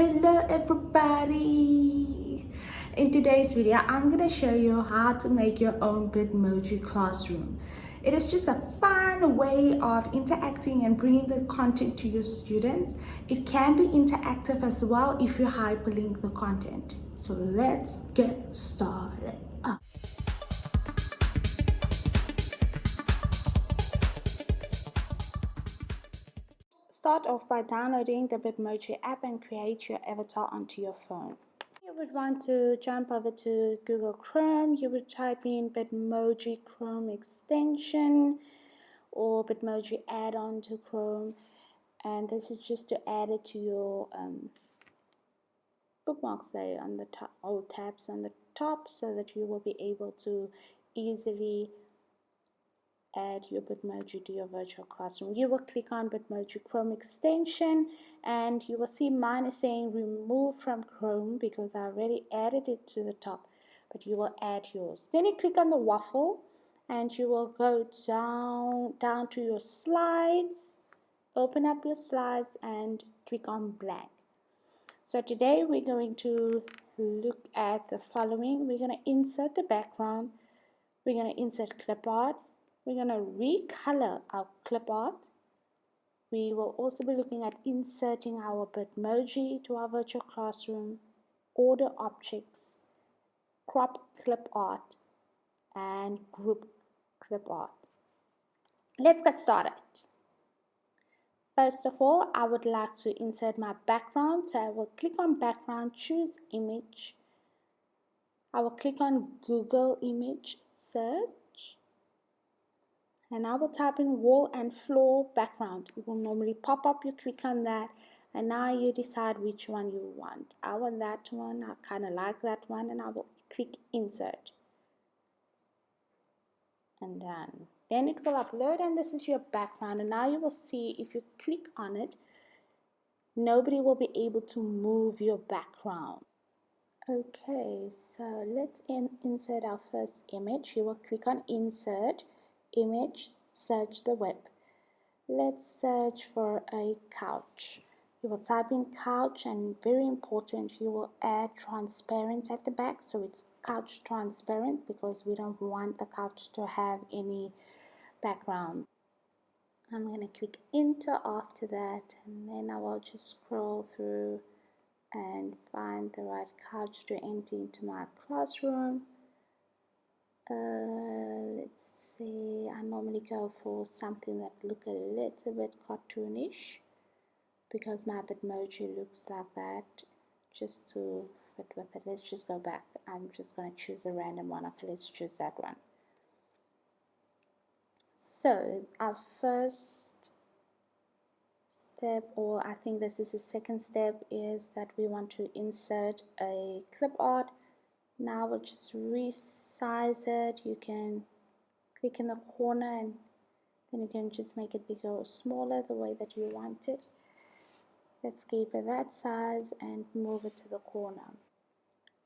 Hello everybody! In today's video, I'm going to show you how to make your own Bitmoji classroom. It is just a fun way of interacting and bringing the content to your students. It can be interactive as well if you hyperlink the content. So let's get started. Start off by downloading the Bitmoji app and create your avatar onto your phone. You would want to jump over to Google Chrome. You would type in Bitmoji Chrome extension or Bitmoji add-on to Chrome, and this is just to add it to your bookmarks there on the top, or tabs on the top, so that you will be able to easily add your Bitmoji to your virtual classroom. You will click on Bitmoji Chrome extension and you will see mine is saying remove from Chrome because I already added it to the top, but you will add yours. Then you click on the waffle and you will go down to your slides, open up your slides and click on blank. So today we're going to look at the following. We're going to insert the background, we're going to insert clipboard, we're going to recolor our clipboard. We will also be looking at inserting our Bitmoji to our virtual classroom, order objects, crop clip art, and group clip art. Let's get started. First of all, I would like to insert my background. So I will click on background, choose image. I will click on Google image search. And I will type in wall and floor background. It will normally pop up, you click on that, and now you decide which one you want. I want that one, I kind of like that one, and I will click insert. And done. Then it will upload, and this is your background. And now you will see if you click on it, nobody will be able to move your background. Okay, so let's insert our first image. You will click on insert image, search the web. Let's search for a couch. You will type in couch, and very important, you will add transparent at the back, so it's couch transparent because we don't want the couch to have any background. I'm going to click enter after that, and then I will just scroll through and find the right couch to enter into my classroom. Let's see, I normally go for something that look a little bit cartoonish because my Bitmoji looks like that, just to fit with it. Let's just go back. I'm just going to choose a random one. Okay, let's choose that one. So our first step, or I think this is the second step, is that we want to insert a clip art. Now we'll just resize it. You can click in the corner and then you can just make it bigger or smaller the way that you want it. Let's keep it that size and move it to the corner.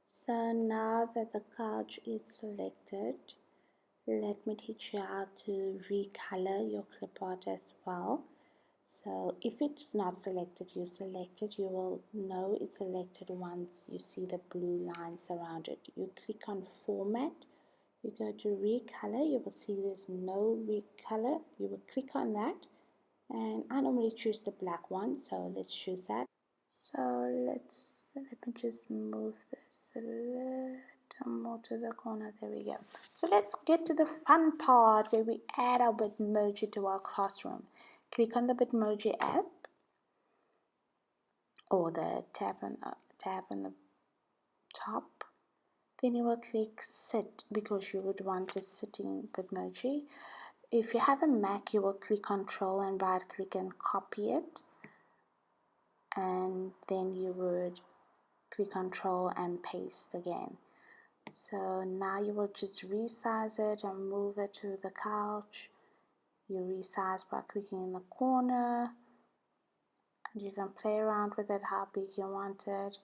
So now that the couch is selected, let me teach you how to recolor your clipboard as well. So if it's not selected, you select it. You will know it's selected once you see the blue lines around it. You click on format, you go to recolor, you will see there's no recolor. You will click on that, and I normally choose the black one, so let's choose that. So let me just move this a little more to the corner. There we go. So let's get to the fun part where we add our Bitmoji to our classroom. Click on the Bitmoji app or the tab on the top. Then you will click sit because you would want a sitting Bitmoji. If you have a Mac, you will click Control and right click and copy it. And then you would click Control and paste again. So now you will just resize it and move it to the couch. You resize by clicking in the corner, and you can play around with it how big you want it.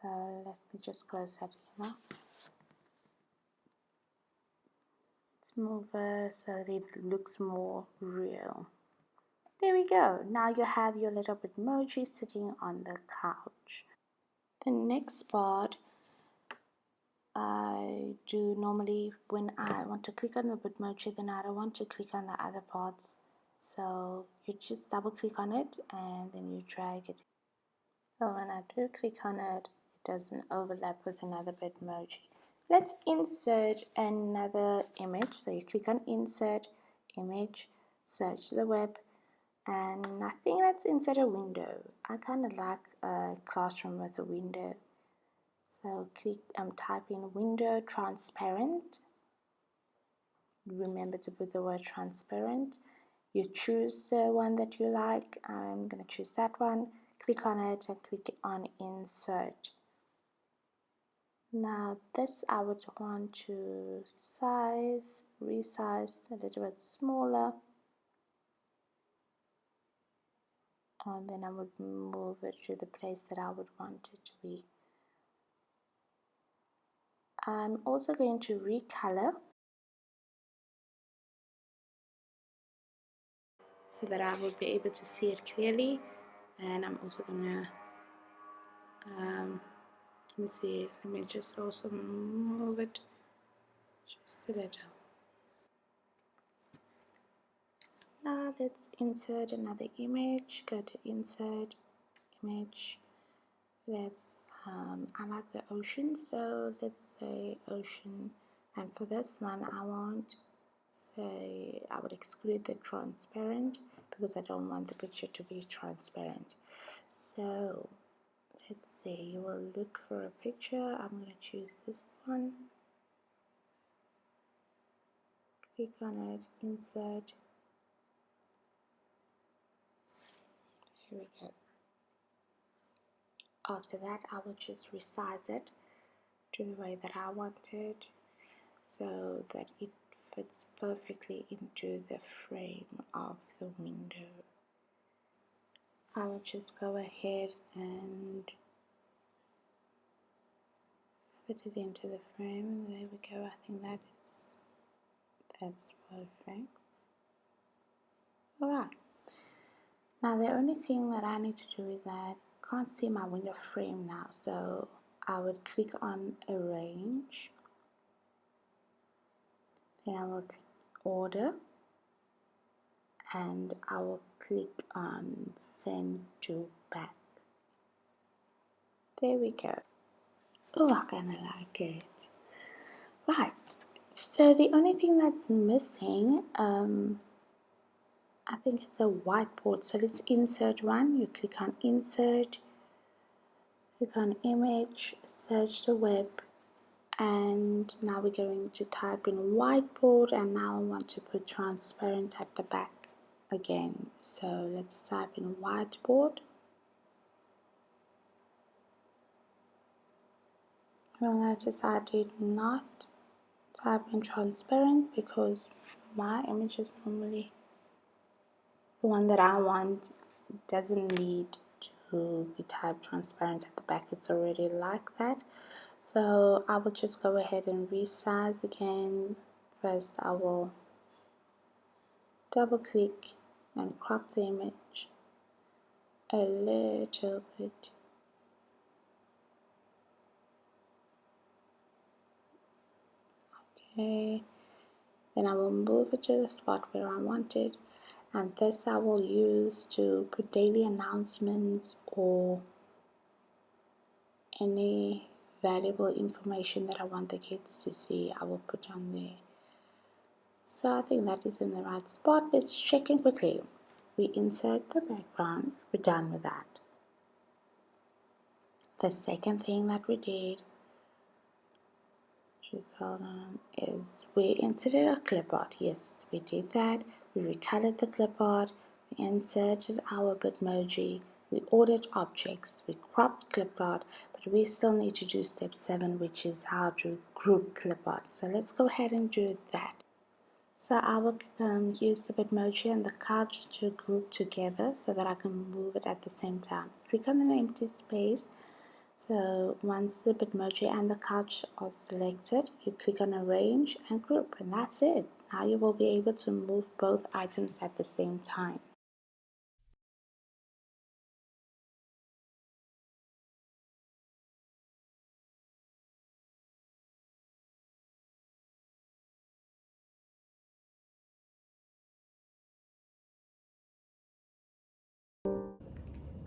So let me just close that here. Let's move it so that it looks more real. There we go. Now you have your little Bitmoji sitting on the couch. The next part I do normally when I want to click on the Bitmoji, then I don't want to click on the other parts. So you just double click on it and then you drag it. So when I do click on it, it doesn't overlap with another Bitmoji. Let's insert another image. So you click on Insert, Image, search the web, and I think let's insert a window. I kind of like a classroom with a window. So click, type in window transparent. Remember to put the word transparent. You choose the one that you like. I'm going to choose that one. Click on it and click on insert. Now this I would want to resize a little bit smaller, and then I would move it to the place that I would want it to be. I'm also going to recolor so that I will be able to see it clearly, and I'm also gonna let me see, let me just also move it just a little. Now let's insert another image. Go to insert image. Let's I like the ocean, so let's say ocean, and for this one I would exclude the transparent because I don't want the picture to be transparent. So let's say you will look for a picture. I'm going to choose this one, click on it, insert. Here we go. After that, I will just resize it to the way that I want it so that it fits perfectly into the frame of the window. So I will just go ahead and fit it into the frame. There we go. I think that's perfect. Alright. Now the only thing that I need to do is that I can't see my window frame now, so I would click on Arrange, then I will click Order, and I will click on Send to Back. There we go. Oh, I kind of like it. Right, so the only thing that's missing, I think it's a whiteboard. So let's insert one. You click on Insert, click on Image, search the web, and now we're going to type in whiteboard, and now I want to put transparent at the back again. So let's type in whiteboard. You'll notice I did not type in transparent because my image is normally the one that I want doesn't need to be typed transparent at the back. It's already like that. So I will just go ahead and resize again. First I will double click and crop the image a little bit. Okay, then I will move it to the spot where I want it, and this I will use to put daily announcements or any valuable information that I want the kids to see. I will put on there. So I think that is in the right spot. Let's check in quickly. We insert the background. We're done with that. The second thing that we did, just hold on, is we inserted a clipboard. Yes, we did that. We recolored the clipboard. We inserted our Bitmoji. We ordered objects. We cropped clipboard. But we still need to do step 7, which is how to group clipboard. So let's go ahead and do that. So I will use the Bitmoji and the couch to group together so that I can move it at the same time. Click on an empty space. So once the Bitmoji and the couch are selected, you click on Arrange and Group, and that's it. Now you will be able to move both items at the same time.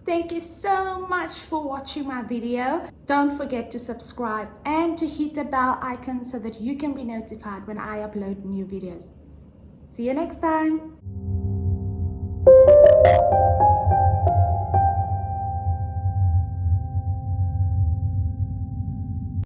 Thank you so much for watching my video. Don't forget to subscribe and to hit the bell icon so that you can be notified when I upload new videos. See you next time.